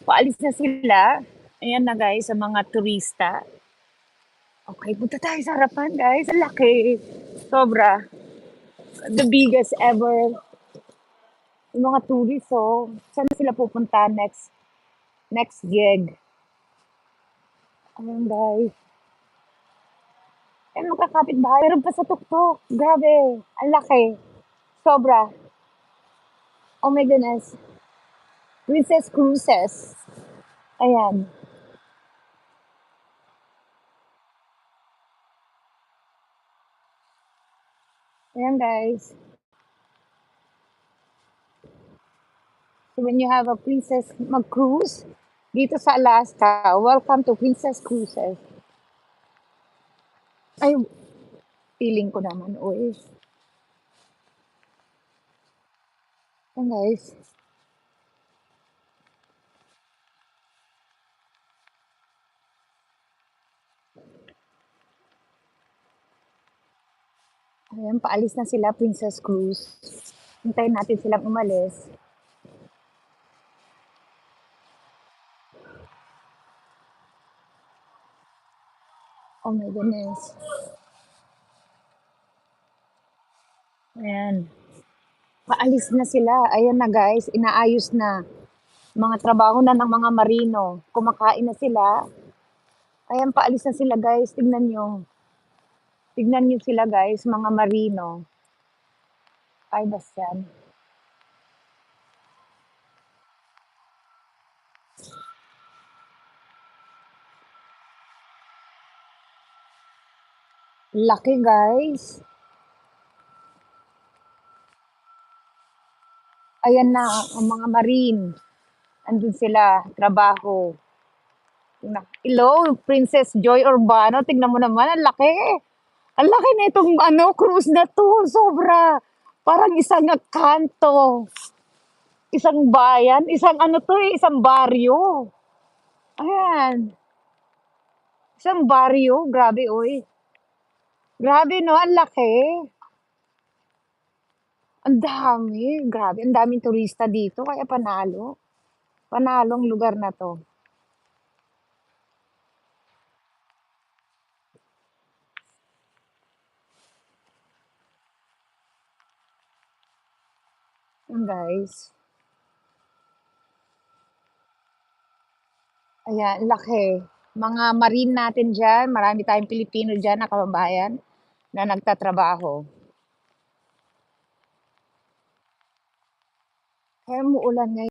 Paalis na sila. Ayan na guys, sa mga turista. Okay, punta tayo sa harapan guys. Ang laki. Sobra. The biggest ever. Yung mga tourists, oh. Saan sila pupunta next gig? Ayan guys. Ayan, magkakapit bahay. Meron pa sa tuktok. Grabe. Ang laki. Sobra. Oh my goodness. Princess Cruises. Ayan. Ayan guys. So when you have a princess mag-cruise dito sa Alaska, welcome to Princess Cruises. Ay, feeling ko naman, oy. Ayan guys. Ayan, paalis na sila, Princess Cruise. Hintayin natin silang umalis. Oh my goodness. Ayan. Paalis na sila. Ayan na guys, inaayos na. Mga trabaho na ng mga marino. Kumakain na sila. Ayan, paalis na sila guys. Tignan nyo. Tignan nyo sila guys, mga marino. Ay, Bastian. Laki guys. Ayan na, ang mga marine. Andun sila, trabaho. Hello, Princess Joy Urbano. Tingnan mo naman, ang laki. Ang laki na itong cruise na to. Sobra. Parang isang kanto. Isang bayan. Isang isang baryo. Ayan. Isang baryo. Grabe, oy. Grabe, no? Ang laki. Ang dami. Grabe, ang daming turista dito. Kaya panalo. Panalong lugar na to. Ayan, guys. Ayan, laki. Mga marine natin dyan. Marami tayong Pilipino dyan na kababayan na nagtatrabaho. Kaya umuulan ngayon.